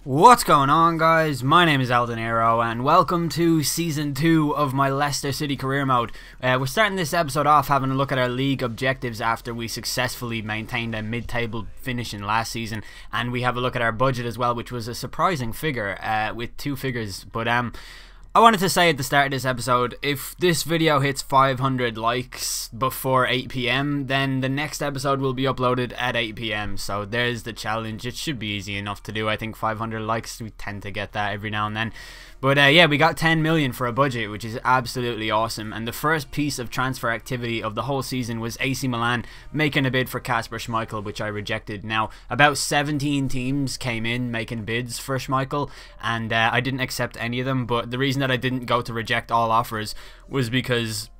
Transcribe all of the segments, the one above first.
What's going on, guys? My name is Alden Aero and welcome to Season 2 of my Leicester City career mode. We're starting this episode off having a look at our league objectives after we successfully maintained a mid-table finish in last season, and we have a look at our budget as well, which was a surprising figure with two figures. But I wanted to say at the start of this episode, if this video hits 500 likes before 8 PM, then the next episode will be uploaded at 8 PM. So there's the challenge. It should be easy enough to do. I think 500 likes, we tend to get that every now and then. But yeah, we got 10 million for a budget, which is absolutely awesome. And the first piece of transfer activity of the whole season was AC Milan making a bid for Kasper Schmeichel, which I rejected. Now, about 17 teams came in making bids for Schmeichel, and I didn't accept any of them. But the reason that I didn't go to reject all offers was because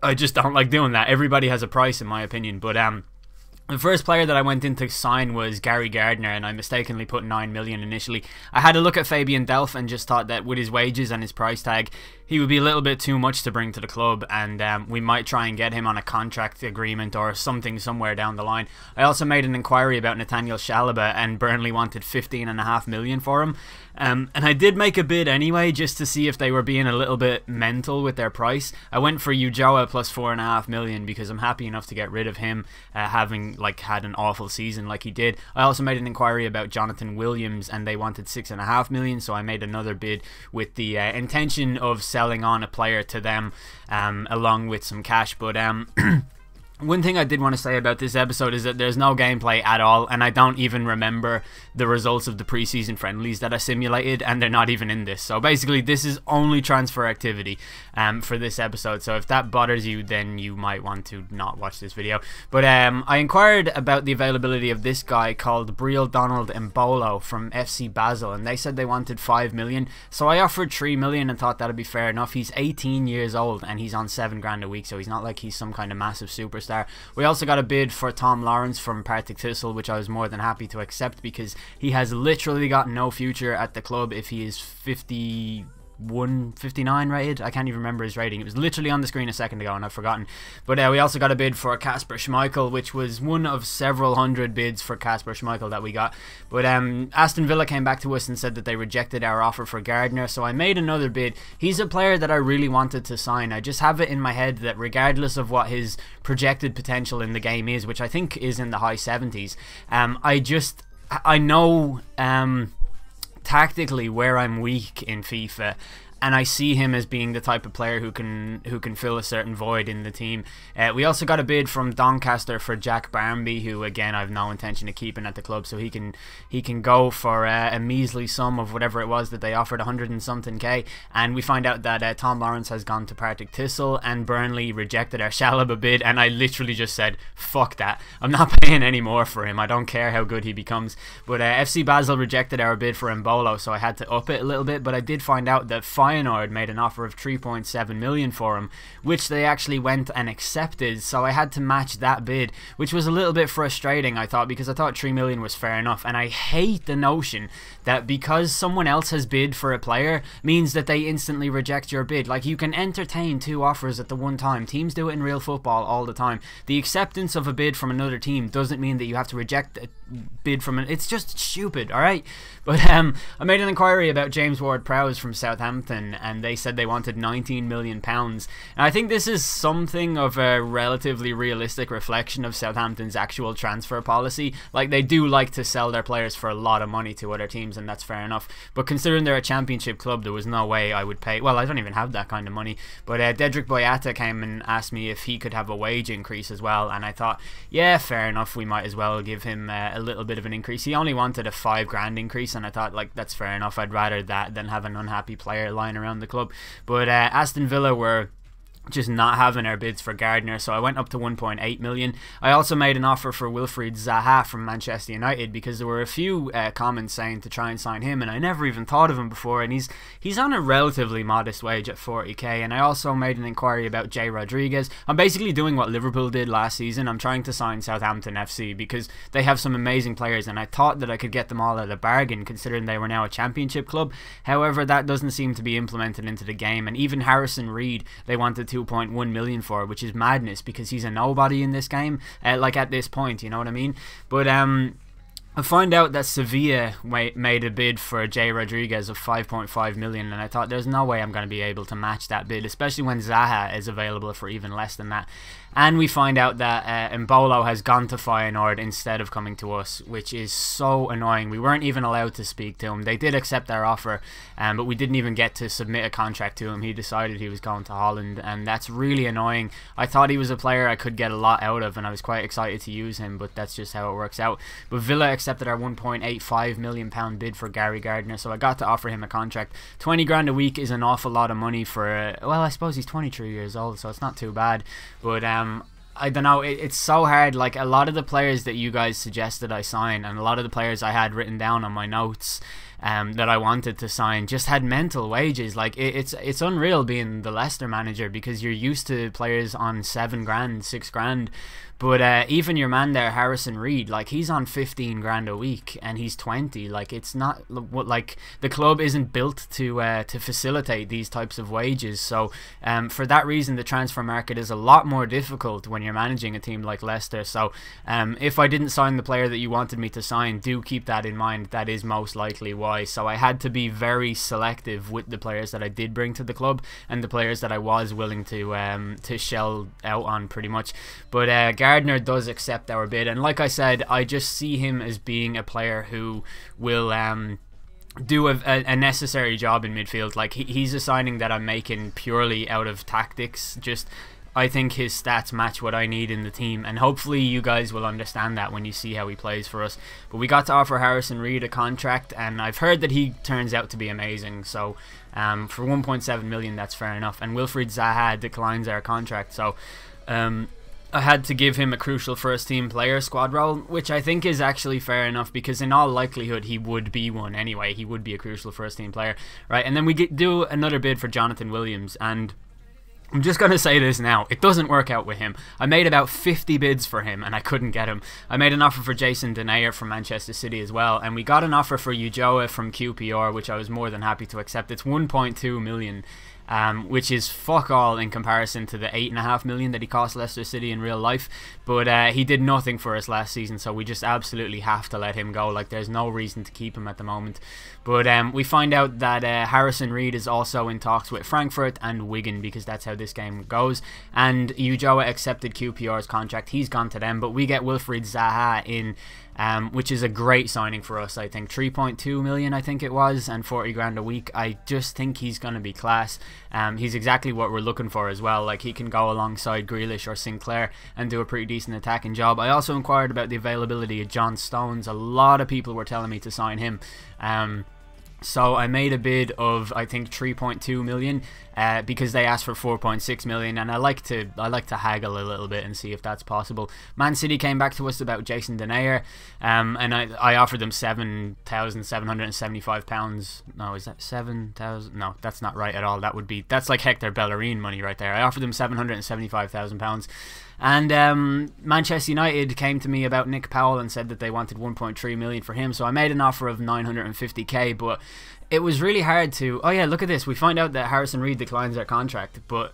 I just don't like doing that. Everybody has a price, in my opinion. But the first player that I went in to sign was Gary Gardner, and I mistakenly put 9 million initially. I had a look at Fabian Delph and just thought that with his wages and his price tag, he would be a little bit too much to bring to the club, and we might try and get him on a contract agreement or something somewhere down the line. I also made an inquiry about Nathaniel Chalobah, and Burnley wanted 15.5 million for him. And I did make a bid anyway, just to see if they were being a little bit mental with their price. I went for Ujoa plus 4.5 million because I'm happy enough to get rid of him, having had an awful season like he did. I also made an inquiry about Jonathan Williams, and they wanted 6.5 million, so I made another bid with the intention of selling on a player to them, along with some cash. But one thing I did want to say about this episode is that there's no gameplay at all, and I don't even remember the results of the preseason friendlies that I simulated, and they're not even in this. So basically, this is only transfer activity for this episode. So if that bothers you, then you might want to not watch this video. But I inquired about the availability of this guy called Briel Donald Mbolo from FC Basel, and they said they wanted 5 million. So I offered 3 million and thought that'd be fair enough. He's 18 years old and he's on 7 grand a week, so he's not like he's some kind of massive superstar. We also got a bid for Tom Lawrence from Partick Thistle, which I was more than happy to accept because he has literally got no future at the club if he is 59 rated. I can't even remember his rating. It was literally on the screen a second ago and I've forgotten. But we also got a bid for Kasper Schmeichel, which was one of several hundred bids for Kasper Schmeichel that we got. But Aston Villa came back to us and said that they rejected our offer for Gardner, so I made another bid. He's a player that I really wanted to sign. I just have it in my head that regardless of what his projected potential in the game is, which I think is in the high 70s, I know tactically where I'm weak in FIFA, and I see him as being the type of player who can fill a certain void in the team. We also got a bid from Doncaster for Jack Barmby, who again I've no intention of keeping at the club, so he can go for a measly sum of whatever it was that they offered, 100 and something K. And we find out that Tom Lawrence has gone to Partick Thistle, and Burnley rejected our Chalobah bid, and I literally just said fuck that, I'm not paying any more for him, I don't care how good he becomes. But FC Basel rejected our bid for Mbolo, so I had to up it a little bit. But I did find out that Feyenoord made an offer of 3.7 million for him, which they actually went and accepted, so I had to match that bid, which was a little bit frustrating, I thought, because I thought 3 million was fair enough. And I hate the notion that because someone else has bid for a player means that they instantly reject your bid. Like, you can entertain 2 offers at the one time. Teams do it in real football all the time. The acceptance of a bid from another team doesn't mean that you have to reject a bid from it. It's just stupid, alright? But I made an inquiry about James Ward-Prowse from Southampton, and they said they wanted 19 million pounds. And I think this is something of a relatively realistic reflection of Southampton's actual transfer policy. Like, they do like to sell their players for a lot of money to other teams, and that's fair enough. But considering they're a championship club, there was no way I would pay. Well, I don't even have that kind of money. But Dedrick Boyata came and asked me if he could have a wage increase as well, and I thought, yeah, fair enough, we might as well give him a little bit of an increase. He only wanted a 5 grand increase, and I thought, like, that's fair enough. I'd rather that than have an unhappy player lying around the club. But Aston Villa were just not having our bids for Gardner, so I went up to 1.8 million. I also made an offer for Wilfried Zaha from Manchester United because there were a few comments saying to try and sign him, and I never even thought of him before, and he's on a relatively modest wage at 40k. And I also made an inquiry about Jay Rodriguez. I'm basically doing what Liverpool did last season. I'm trying to sign Southampton FC because they have some amazing players, and I thought that I could get them all at a bargain considering they were now a championship club. However, that doesn't seem to be implemented into the game, and even Harrison Reed they wanted 2.1 million for, which is madness because he's a nobody in this game, like at this point, you know what I mean? But I find out that Sevilla made a bid for Jay Rodriguez of 5.5 million, and I thought there's no way I'm going to be able to match that bid, especially when Zaha is available for even less than that. And we find out that Mbolo has gone to Feyenoord instead of coming to us, which is so annoying. We weren't even allowed to speak to him. They did accept our offer, but we didn't even get to submit a contract to him. He decided he was going to Holland, and that's really annoying. I thought he was a player I could get a lot out of, and I was quite excited to use him, but that's just how it works out. But Villa accepted our £1.85 million bid for Gary Gardner, so I got to offer him a contract. 20 grand a week is an awful lot of money for, well, I suppose he's 23 years old, so it's not too bad. But I don't know, it's so hard. Like, a lot of the players that you guys suggested I sign, and a lot of the players I had written down on my notes that I wanted to sign, just had mental wages. Like, it's unreal being the Leicester manager, because you're used to players on 7 grand, 6 grand. But even your man there, Harrison Reed, like, he's on 15 grand a week, and he's 20. Like, it's not like the club isn't built to facilitate these types of wages. So for that reason, the transfer market is a lot more difficult when you're managing a team like Leicester. So if I didn't sign the player that you wanted me to sign, do keep that in mind. That is most likely why. So I had to be very selective with the players that I did bring to the club, and the players that I was willing to shell out on, pretty much. But Gardner does accept our bid, and like I said, I just see him as being a player who will do a necessary job in midfield. Like, he's a signing that I'm making purely out of tactics. Just, I think his stats match what I need in the team, and hopefully you guys will understand that when you see how he plays for us. But we got to offer Harrison Reed a contract, and I've heard that he turns out to be amazing. So for 1.7 million, that's fair enough. And Wilfried Zaha declines our contract, so I had to give him a crucial first team player squad role, which I think is actually fair enough, because in all likelihood he would be one anyway. He would be a crucial first team player, right? And then we do another bid for Jonathan Williams, and I'm just going to say this now, it doesn't work out with him. I made about 50 bids for him and I couldn't get him. I made an offer for Jason Denayer from Manchester City as well, and we got an offer for Ujoa from QPR, which I was more than happy to accept. It's 1.2 million. Which is fuck all in comparison to the 8.5 million that he cost Leicester City in real life. But he did nothing for us last season, so we just absolutely have to let him go. Like, there's no reason to keep him at the moment. But we find out that Harrison Reed is also in talks with Frankfurt and Wigan, because that's how this game goes. And Ujoa accepted QPR's contract. He's gone to them, but we get Wilfried Zaha in, which is a great signing for us. I think 3.2 million, I think it was, and 40 grand a week. I just think he's going to be class. He's exactly what we're looking for as well. Like, he can go alongside Grealish or Sinclair and do a pretty decent attacking job. I also inquired about the availability of John Stones. A lot of people were telling me to sign him. So I made a bid of, I think, 3.2 million because they asked for 4.6 million, and I like to haggle a little bit and see if that's possible. Man City came back to us about Jason Denayer, and I offered them £7,775. No, is that 7,000? No, that's not right at all. That's like Hector Bellerin money right there. I offered them £775,000. And Manchester United came to me about Nick Powell and said that they wanted 1.3 million for him, so I made an offer of 950k, but it was really hard to... Oh yeah, look at this. We find out that Harrison Reed declines their contract, but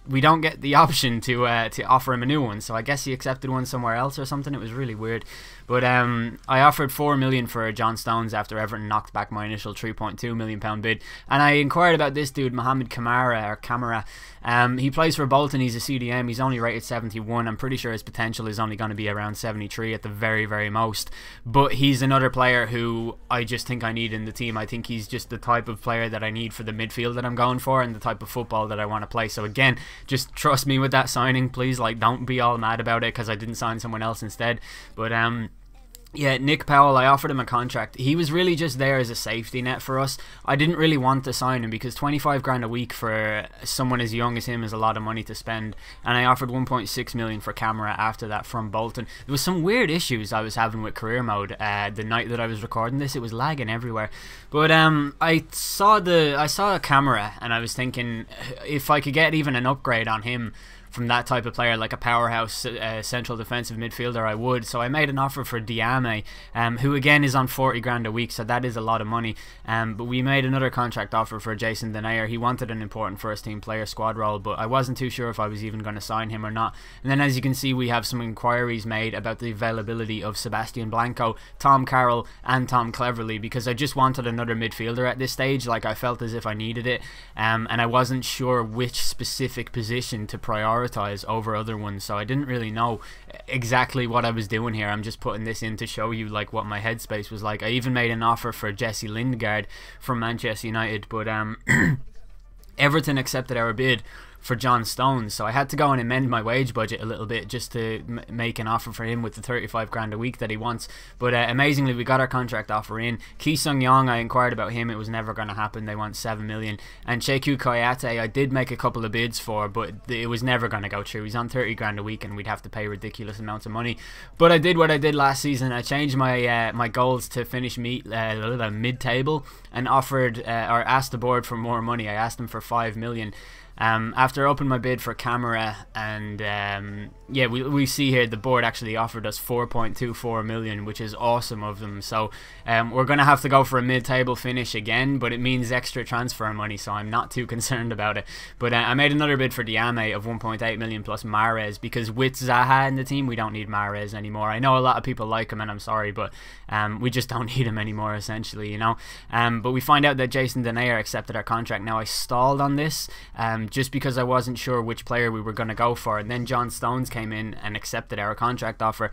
we don't get the option to offer him a new one, so I guess he accepted one somewhere else or something. It was really weird. But I offered 4 million for John Stones after Everton knocked back my initial 3.2 million pound bid, and I inquired about this dude, Mohamed Kamara. He plays for Bolton. He's a CDM. He's only rated 71. I'm pretty sure his potential is only going to be around 73 at the very, very most. But he's another player who I just think I need in the team. I think he's just the type of player that I need for the midfield that I'm going for, and the type of football that I want to play. So again, just trust me with that signing, please. Like, don't be all mad about it because I didn't sign someone else instead. But yeah, Nick Powell, I offered him a contract. He was really just there as a safety net for us. I didn't really want to sign him because 25 grand a week for someone as young as him is a lot of money to spend. And I offered 1.6 million for Camera after that from Bolton. There was some weird issues I was having with career mode the night that I was recording this. It was lagging everywhere. But I saw a Camera and I was thinking if I could get even an upgrade on him from that type of player, like a powerhouse central defensive midfielder, I would. So I made an offer for Diame, who again is on 40 grand a week, so that is a lot of money. But we made another contract offer for Jason Denayer. He wanted an important first team player squad role, but I wasn't too sure if I was even going to sign him or not. And then, as you can see, we have some inquiries made about the availability of Sebastian Blanco, Tom Carroll and Tom Cleverley, because I just wanted another midfielder at this stage. Like, I felt as if I needed it, and I wasn't sure which specific position to prioritize over other ones, so I didn't really know exactly what I was doing here. I'm just putting this in to show you like what my headspace was like. I even made an offer for Jesse Lingard from Manchester United, but Everton accepted our bid for John Stones, so I had to go and amend my wage budget a little bit just to make an offer for him with the 35 grand a week that he wants. But amazingly, we got our contract offer in. Ki Sung Yong, I inquired about him, it was never going to happen. They want 7 million. And Cheku Koyate, I did make a couple of bids for, but it was never going to go through. He's on 30 grand a week and we'd have to pay ridiculous amounts of money. But I did what I did last season. I changed my my goals to finish mid-table and offered or asked the board for more money. I asked them for 5 million. After I opened my bid for Camera, and yeah, we see here the board actually offered us 4.24 million, which is awesome of them. So we're going to have to go for a mid-table finish again, but it means extra transfer money, so I'm not too concerned about it. But I made another bid for Diame of 1.8 million plus Mahrez, because with Zaha in the team, we don't need Mahrez anymore. I know a lot of people like him, and I'm sorry, but we just don't need him anymore, essentially, you know. But we find out that Jason Denayer accepted our contract. Now, I stalled on this just because I wasn't sure which player we were going to go for, and then John Stones came in and accepted our contract offer.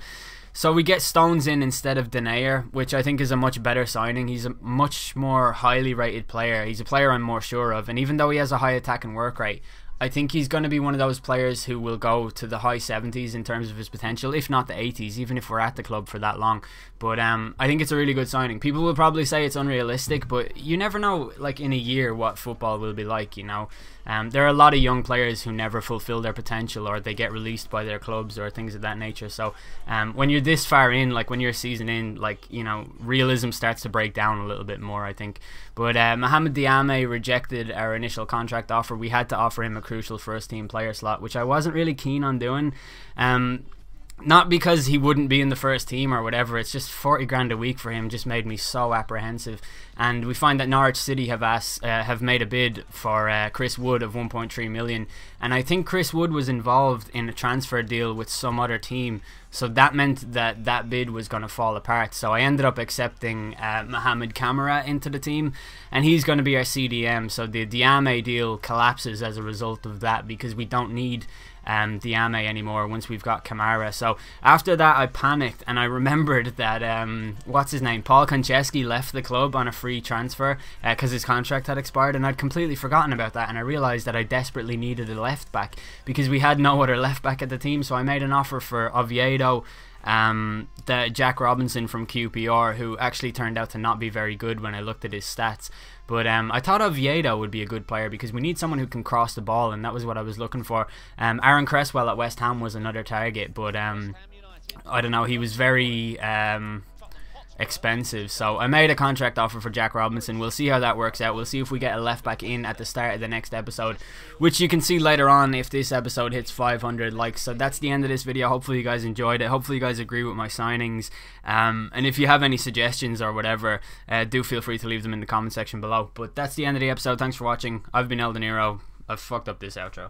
So we get Stones in instead of Denayer, which I think is a much better signing. He's a much more highly rated player. He's a player I'm more sure of, and even though he has a high attack and work rate, I think he's going to be one of those players who will go to the high 70s in terms of his potential, if not the 80s, even if we're at the club for that long. But I think it's a really good signing. People will probably say it's unrealistic, but you never know, like, in a year what football will be like, you know. There are a lot of young players who never fulfill their potential, or they get released by their clubs or things of that nature. So when you're this far in, like when you're a season in, like, you know, realism starts to break down a little bit more, I think. But Mohamed Diame rejected our initial contract offer. We had to offer him a crucial first team player slot, which I wasn't really keen on doing. Not because he wouldn't be in the first team or whatever, it's just 40 grand a week for him just made me so apprehensive. And we find that Norwich City have made a bid for Chris Wood of 1.3 million, and I think Chris Wood was involved in a transfer deal with some other team, so that meant that that bid was going to fall apart. So I ended up accepting Mohamed Camara into the team, and he's going to be our CDM. So the Diame deal collapses as a result of that, because we don't need Diame anymore once we've got Kamara. So after that, I panicked, and I remembered that what's his name, Paul Konchesky, left the club on a free transfer because his contract had expired, and I'd completely forgotten about that. And I realised that I desperately needed a left back because we had no other left back at the team. So I made an offer for Oviedo, the Jack Robinson from QPR, who actually turned out to not be very good when I looked at his stats. But I thought Oviedo would be a good player because we need someone who can cross the ball, and that was what I was looking for. Aaron Cresswell at West Ham was another target, but I don't know, he was very expensive. So I made a contract offer for Jack Robinson. We'll see how that works out. We'll see if we get a left back in at the start of the next episode, which you can see later on if this episode hits 500 likes. So that's the end of this video. Hopefully you guys enjoyed it. Hopefully you guys agree with my signings, and if you have any suggestions or whatever, do feel free to leave them in the comment section below. But that's the end of the episode. Thanks for watching. I've been El Dinero. I've fucked up this outro.